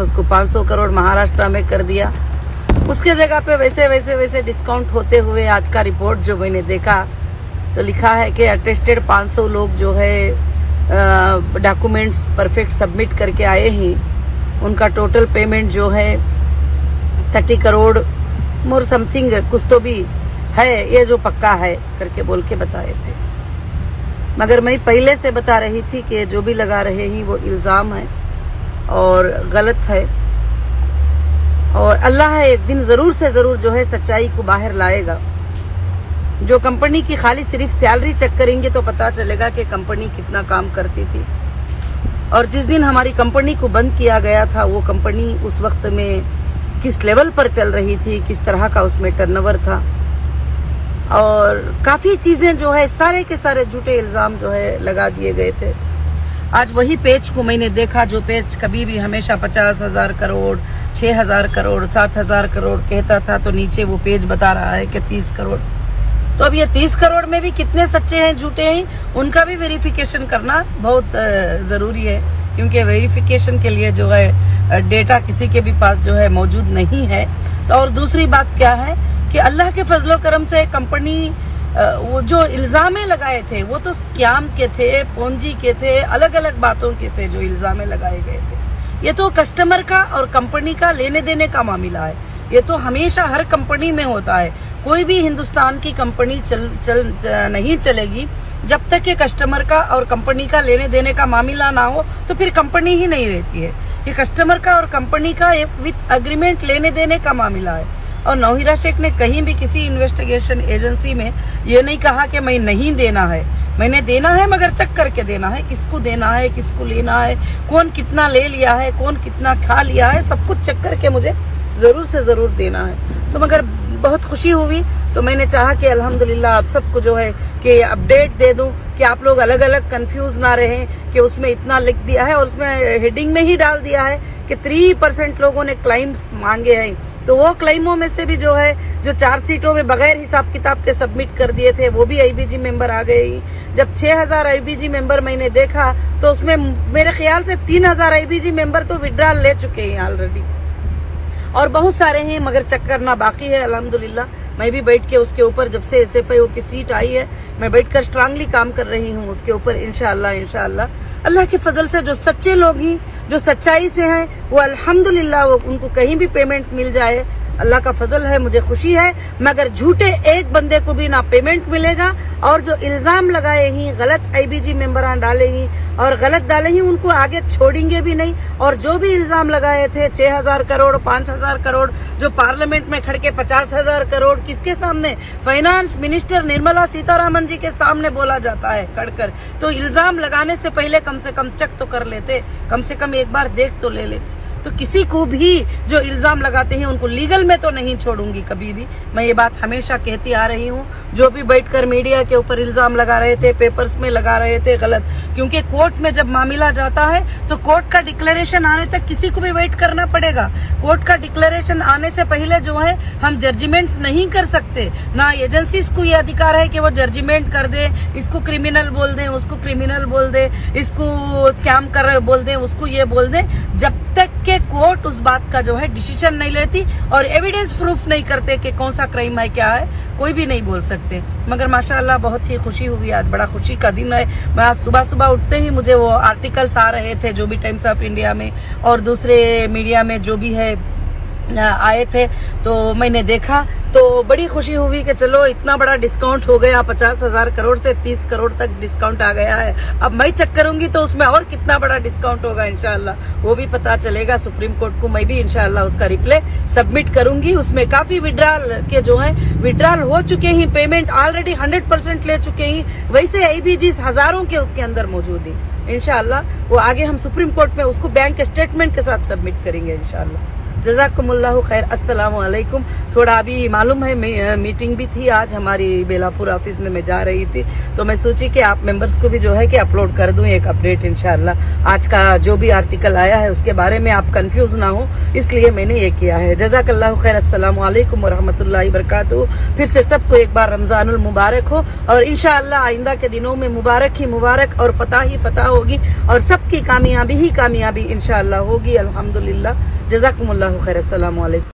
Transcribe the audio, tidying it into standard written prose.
उसको 500 करोड़ महाराष्ट्र में कर दिया। उसके जगह पे वैसे डिस्काउंट होते हुए आज का रिपोर्ट जो मैंने देखा तो लिखा है कि अटेस्टेड 500 लोग जो है डॉक्यूमेंट्स परफेक्ट सबमिट करके आए ही उनका टोटल पेमेंट जो है 30 करोड़ मोर समथिंग कुछ तो भी है, ये जो पक्का है करके बोल के बताए थे। मगर मैं पहले से बता रही थी कि जो भी लगा रहे हैं वो इल्ज़ाम है और गलत है, और अल्लाह एक दिन ज़रूर से ज़रूर जो है सच्चाई को बाहर लाएगा। जो कंपनी की खाली सिर्फ सैलरी चेक करेंगे तो पता चलेगा कि कंपनी कितना काम करती थी। और जिस दिन हमारी कंपनी को बंद किया गया था वो कंपनी उस वक्त में किस लेवल पर चल रही थी, किस तरह का उसमें टर्नओवर था, और काफ़ी चीज़ें जो है सारे के सारे झूठे इल्ज़ाम जो है लगा दिए गए थे। आज वही पेज को मैंने देखा जो पेज कभी भी हमेशा 50,000 करोड़, 6,000 करोड़, 7,000 करोड़ कहता था, तो नीचे वो पेज बता रहा है कि 30 करोड़। तो अब ये 30 करोड़ में भी कितने सच्चे हैं झूठे हैं उनका भी वेरिफिकेशन करना बहुत ज़रूरी है, क्योंकि वेरिफिकेशन के लिए जो है डेटा किसी के भी पास जो है मौजूद नहीं है। तो और दूसरी बात क्या है कि अल्लाह के फजलो करम से कंपनी वो जो इल्ज़ामें लगाए थे वो तो स्कैम के थे, पोंजी के थे, अलग अलग बातों के थे जो इल्ज़ामें लगाए गए थे। ये तो कस्टमर का और कंपनी का लेने देने का मामला है। ये तो हमेशा हर कंपनी में होता है। कोई भी हिंदुस्तान की कंपनी नहीं चलेगी जब तक कि कस्टमर का और कंपनी का लेने देने का मामला ना हो, तो फिर कंपनी ही नहीं रहती है। ये कस्टमर का और कंपनी का एक विथ अग्रीमेंट लेने देने का मामला है। और नौहिरा शेख ने कहीं भी किसी इन्वेस्टिगेशन एजेंसी में ये नहीं कहा कि मैं नहीं देना है, मैंने देना है मगर चेक करके देना है, किसको देना है, किसको लेना है, कौन कितना ले लिया है, कौन कितना खा लिया है, सब कुछ चेक करके मुझे जरूर से जरूर देना है। तो मगर बहुत खुशी हुई, तो मैंने चाहा कि अल्हम्दुलिल्लाह आप सबको जो है कि अपडेट दे दूं कि आप लोग अलग अलग कंफ्यूज ना रहें कि उसमें इतना लिख दिया है और उसमें हेडिंग में ही डाल दिया है कि 3% लोगों ने क्लेम्स मांगे हैं। तो वो क्लेमों में से भी जो है जो चार्जशीटों में बगैर हिसाब किताब के सबमिट कर दिए थे वो भी आईबीजी मेंबर आ गए। जब 6,000 आईबीजी मेंबर मैंने देखा तो उसमें मेरे ख्याल से 3,000 आईबीजी मेंबर तो विड्रॉल ले चुके हैं ऑलरेडी, और बहुत सारे हैं मगर चेक करना बाकी है। अल्हम्दुलिल्लाह मैं भी बैठ के उसके ऊपर जब से एसएफआईओ की सीट आई है मैं बैठकर स्ट्रांगली काम कर रही हूँ उसके ऊपर। इंशाअल्लाह अल्लाह के फजल से जो सच्चे लोग हैं, जो सच्चाई से हैं, वो अल्हम्दुलिल्लाह वो उनको कहीं भी पेमेंट मिल जाए, अल्लाह का फजल है, मुझे खुशी है। मगर झूठे एक बंदे को भी ना पेमेंट मिलेगा, और जो इल्जाम लगाए ही गलत आईबीजी मेंबरान डाले ही और गलत डाले ही उनको आगे छोड़ेंगे भी नहीं। और जो भी इल्जाम लगाए थे 6,000 करोड़, 5,000 करोड़, जो पार्लियामेंट में खड़ के 50,000 करोड़ किसके सामने, फाइनेंस मिनिस्टर निर्मला सीतारामन जी के सामने बोला जाता है खड़कर, तो इल्जाम लगाने से पहले कम से कम चेक तो कर लेते, कम से कम एक बार देख तो ले लेते। तो किसी को भी जो इल्जाम लगाते हैं उनको लीगल में तो नहीं छोड़ूंगी कभी भी, मैं ये बात हमेशा कहती आ रही हूँ। जो भी बैठकर मीडिया के ऊपर इल्जाम लगा रहे थे, पेपर्स में लगा रहे थे गलत, क्योंकि कोर्ट में जब मामला जाता है तो कोर्ट का डिक्लेरेशन आने तक किसी को भी वेट करना पड़ेगा। कोर्ट का डिक्लेरेशन आने से पहले जो है हम जजमेंट्स नहीं कर सकते, ना एजेंसीज को ये अधिकार है कि वो जजमेंट कर दे, इसको क्रिमिनल बोल दे, उसको क्रिमिनल बोल दे, इसको स्कैम कर बोल दे, उसको ये बोल दे, जब तक के कोर्ट उस बात का जो है डिसीजन नहीं लेती और एविडेंस प्रूफ नहीं करते कि कौन सा क्राइम है, क्या है, कोई भी नहीं बोल सकते। मगर माशाअल्लाह बहुत ही खुशी हुई, आज बड़ा खुशी का दिन है। मैं आज सुबह सुबह उठते ही मुझे वो आर्टिकल्स आ रहे थे जो भी टाइम्स ऑफ इंडिया में और दूसरे मीडिया में जो भी है आए थे, तो मैंने देखा तो बड़ी खुशी हुई कि चलो इतना बड़ा डिस्काउंट हो गया, 50,000 करोड़ से 30 करोड़ तक डिस्काउंट आ गया है। अब मैं चेक करूंगी तो उसमें और कितना बड़ा डिस्काउंट होगा इंशाअल्लाह वो भी पता चलेगा। सुप्रीम कोर्ट को मैं भी इंशाअल्लाह उसका रिप्लाई सबमिट करूंगी। उसमें काफी विड्रॉल के जो है विड्रॉल हो चुके हैं, पेमेंट ऑलरेडी 100% ले चुके हैं, वैसे आईबीजीज हजारों के उसके अंदर मौजूद है। इंशाअल्लाह वो आगे हम सुप्रीम कोर्ट में उसको बैंक स्टेटमेंट के साथ सबमिट करेंगे इंशाअल्लाह। जज़ाकुमुल्लाहु खैर। अस्सलामु अलैकुम। थोड़ा अभी मालूम है मीटिंग भी थी आज हमारी बेलापुर ऑफिस में, मैं जा रही थी तो मैं सोची कि आप मेंबर्स को भी जो है कि अपलोड कर दूं एक अपडेट इंशाअल्लाह। आज का जो भी आर्टिकल आया है उसके बारे में आप कंफ्यूज ना हो, इसलिए मैंने ये किया है। जज़ाकल्लाहु खैर। अस्सलामु अलैकुम वरहमतुल्लाहि वबरकातुहू। फिर से सबको एक बार रमजानुल मुबारक हो और इंशाअल्लाह आइंदा के दिनों में मुबारक ही मुबारक और फतह ही फतह होगी और सबकी कामयाबी ही कामयाबी इंशाअल्लाह होगी। अल्हम्दुलिल्लाह। जज़ाकुमुल्लाहु खैर। अस्सलामु अलैकुम।